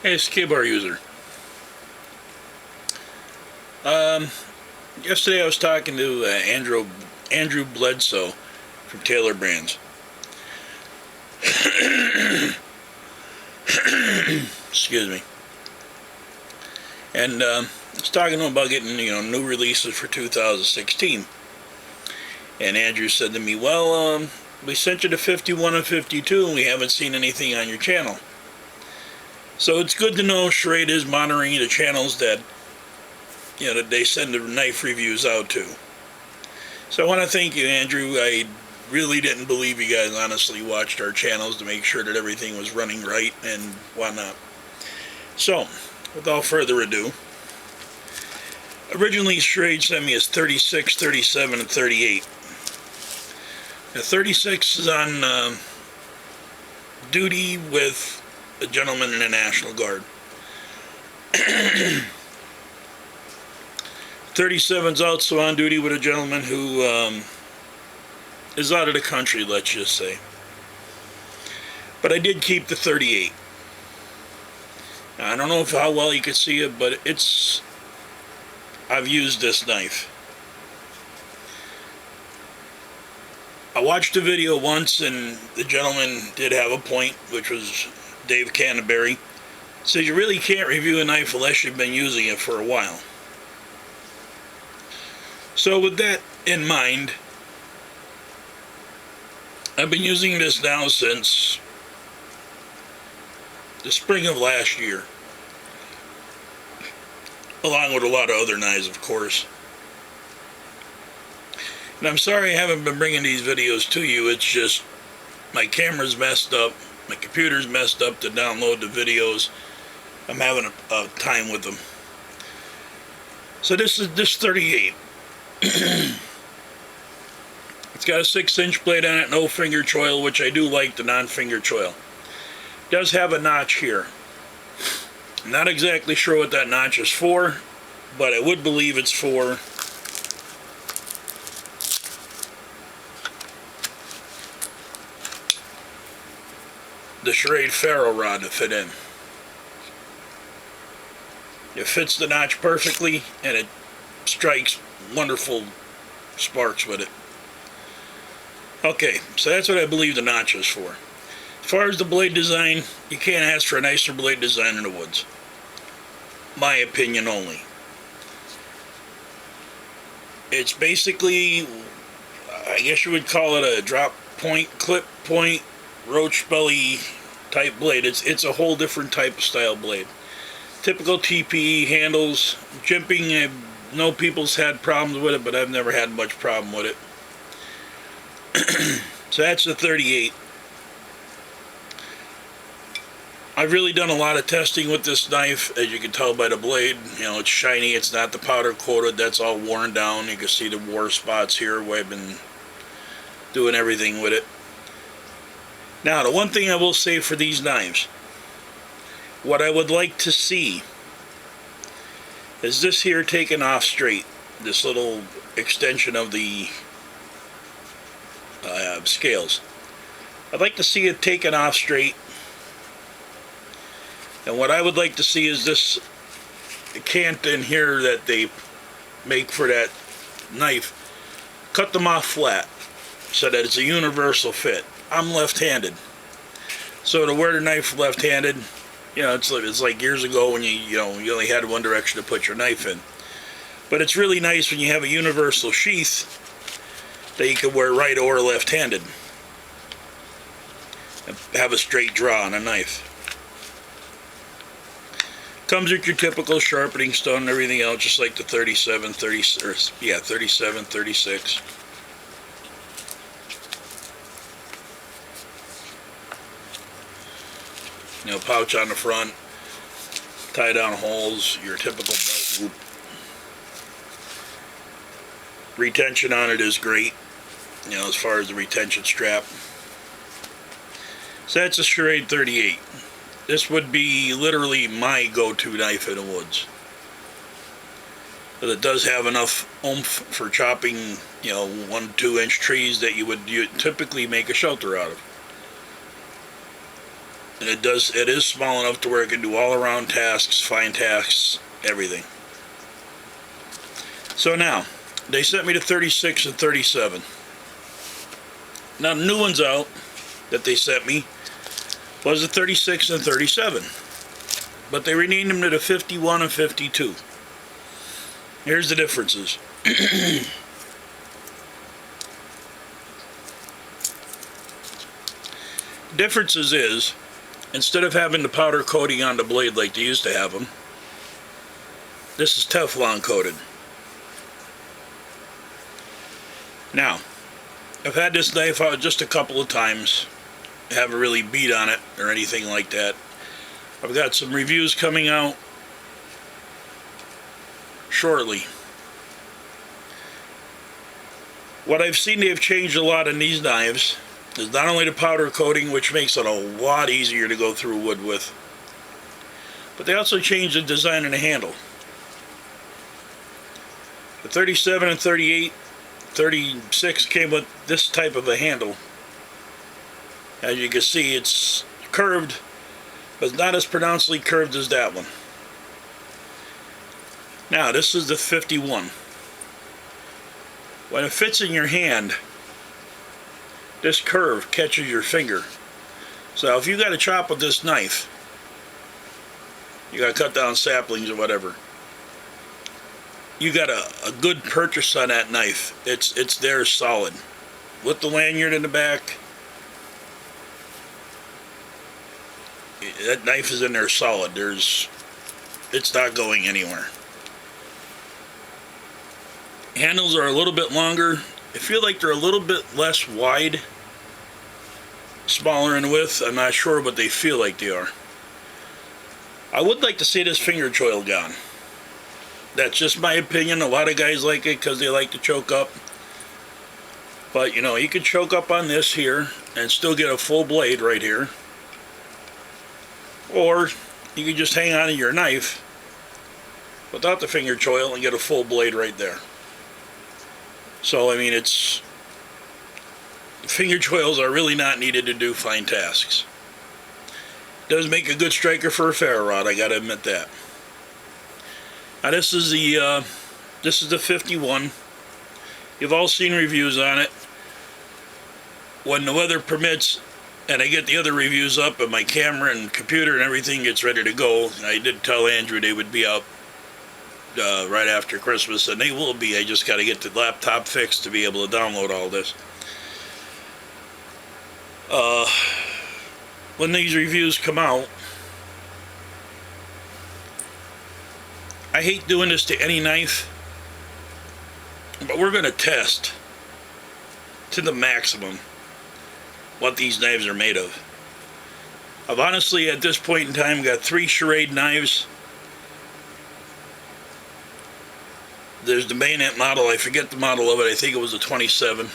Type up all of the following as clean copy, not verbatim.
Hey, it's K-Bar user. Yesterday I was talking to Andrew Bledsoe from Taylor Brands. Excuse me. And I was talking to him about getting new releases for 2016. And Andrew said to me, "Well, we sent you to 51 and 52, and we haven't seen anything on your channel." So it's good to know Schrade is monitoring the channels that that they send the knife reviews out to. So I want to thank you, Andrew. I really didn't believe you guys honestly watched our channels to make sure that everything was running right and whatnot. So, without further ado, originally Schrade sent me as 36, 37, and 38. The 36 is on duty with a gentleman in the National Guard. 37's also on duty with a gentleman who is out of the country, let's just say. But I did keep the 38. Now, I don't know how well you can see it, but I've used this knife. I watched a video once, and the gentleman did have a point, which was Dave Canterbury. Says you really can't review a knife unless you've been using it for a while. So with that in mind, I've been using this now since the spring of last year, along with a lot of other knives, of course. And I'm sorry I haven't been bringing these videos to you. It's just my camera's messed up, my computer's messed up to download the videos. I'm having a time with them. So this is this 38. It's got a 6-inch blade on it, no finger choil, which I do like the non-finger choil. It does have a notch here. I'm not exactly sure what that notch is for, but I would believe it's for the Schrade ferro rod to fit in. It fits the notch perfectly, and it strikes wonderful sparks with it. Okay, so that's what I believe the notch is for. As far as the blade design, you can't ask for a nicer blade design in the woods. My opinion only. It's basically, I guess you would call it a drop point, clip point, roach belly type blade. It's a whole different type of style blade. Typical TPE handles, jimping. I know people's had problems with it, but I've never had much problem with it. So that's the 38. I've really done a lot of testing with this knife, as you can tell by the blade. It's shiny, it's not the powder coated, that's all worn down. You can see the war spots here where I've been doing everything with it. Now, the one thing I will say for these knives, what I would like to see is this here taken off straight. This little extension of the scales. I'd like to see it taken off straight. And what I would like to see is this cant in here that they make for that knife, cut them off flat so that it's a universal fit. I'm left-handed, so to wear the knife left-handed, it's like years ago when you only had one direction to put your knife in. But it's really nice when you have a universal sheath that you can wear right or left-handed and have a straight draw on a knife. Comes with your typical sharpening stone and everything else, just like the 37, 36. Pouch on the front, tie down holes, your typical belt loop. Retention on it is great, as far as the retention strap. So that's a Schrade 38. This would be literally my go-to knife in the woods. But it does have enough oomph for chopping, 1-2 inch trees that you would typically make a shelter out of. And it is small enough to where it can do all around tasks, fine tasks, everything. So now, they sent me to 36 and 37. Now the new ones out that they sent me was the 36 and 37. But they renamed them to the 51 and 52. Here's the differences. Differences is, instead of having the powder coating on the blade like they used to have them, this is Teflon coated. Now, I've had this knife out just a couple of times. I haven't really beat on it or anything like that. I've got some reviews coming out shortly. What I've seen they've changed a lot in these knives is not only the powder coating, which makes it a lot easier to go through wood with, but they also changed the design of the handle. The 37 and 38, 36 came with this type of a handle. As you can see, it's curved, but not as pronouncedly curved as that one. Now, this is the 51. When it fits in your hand, this curve catches your finger. So if you got to chop with this knife, you got to cut down saplings or whatever, you got a good purchase on that knife. It's there solid. With the lanyard in the back, that knife is in there solid. It's not going anywhere. Handles are a little bit longer. I feel like they're a little bit less wide, smaller in width. I'm not sure, but they feel like they are. I would like to see this finger choil gone. That's just my opinion. A lot of guys like it because they like to choke up. But, you know, you can choke up on this here and still get a full blade right here. Or you can just hang on to your knife without the finger choil and get a full blade right there. So, I mean, finger choils are really not needed to do fine tasks. Does make a good striker for a ferro rod, I gotta admit that. Now this is the 51. You've all seen reviews on it. When the weather permits and I get the other reviews up and my camera and computer and everything gets ready to go, I did tell Andrew they would be out right after Christmas, and they will be. I just got to get the laptop fixed to be able to download all this. When these reviews come out, I hate doing this to any knife, but we're going to test to the maximum what these knives are made of. I've honestly, at this point in time, got 3 Schrade knives. There's the bayonet model. I forget the model of it. I think it was a 27.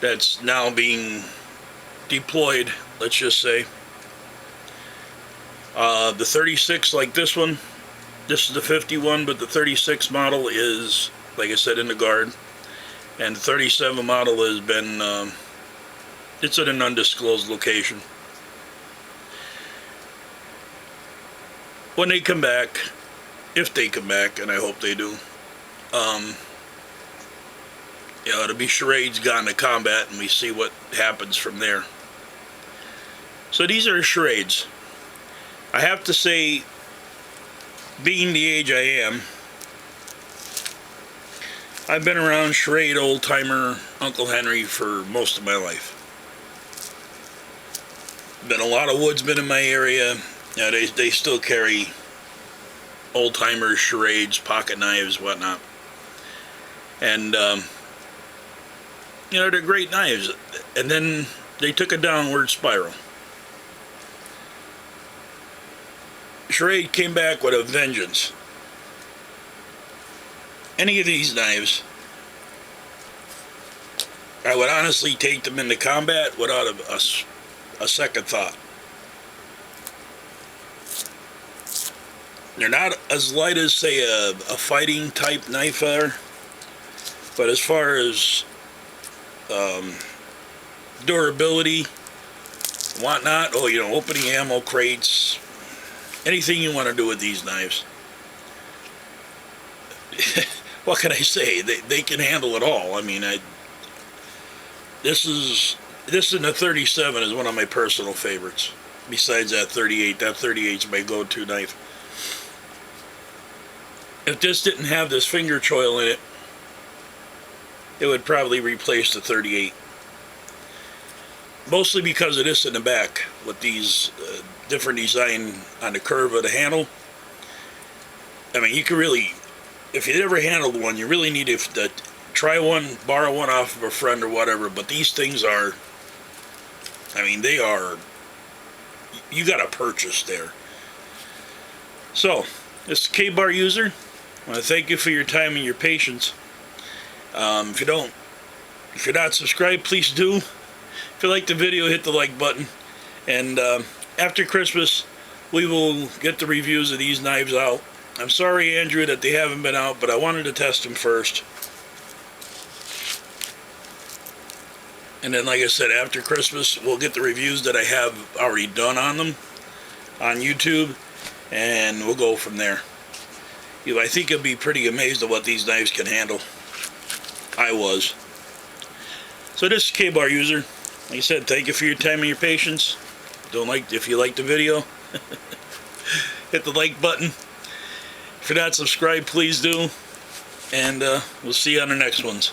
That's now being deployed, let's just say. The 36, like this one, this is the 51, but the 36 model is, like I said, in the guard. And the 37 model has been, it's at an undisclosed location. When they come back, if they come back, and I hope they do, you know, it'll be Schrade's gone to combat, and we see what happens from there. So these are Schrades. I have to say, being the age I am, I've been around Schrade old-timer Uncle Henry for most of my life. Been a lot of woodsmen in my area. Yeah, they still carry old-timers, Schrades, pocket knives, whatnot. And, you know, they're great knives. And then they took a downward spiral. Schrade came back with a vengeance. Any of these knives, I would honestly take them into combat without a second thought. They're not as light as, say, a fighting type knife are, but as far as durability whatnot. Oh, you know, opening ammo crates, anything you want to do with these knives. What can I say? They can handle it all. I mean, this in the 37 is one of my personal favorites. Besides that 38, that 38 is my go-to knife. If this didn't have this finger choil in it, it would probably replace the 38. Mostly because of this in the back, with these different design on the curve of the handle. I mean, you can really, if you never handled one, you really need to try one, borrow one off of a friend or whatever. But these things are, I mean, they are, you got to purchase there. So, this is K-Bar User. I want to thank you for your time and your patience. If you're not subscribed, please do. If you like the video, hit the like button. And after Christmas, we will get the reviews of these knives out. I'm sorry, Andrew, that they haven't been out, but I wanted to test them first. And then, like I said, after Christmas, we'll get the reviews that I have already done on them on YouTube, and we'll go from there. I think you'll be pretty amazed at what these knives can handle. I was. So this is K-Bar User. Like I said, thank you for your time and your patience. If you liked the video, hit the like button. If you're not subscribed, please do. And we'll see you on the next ones.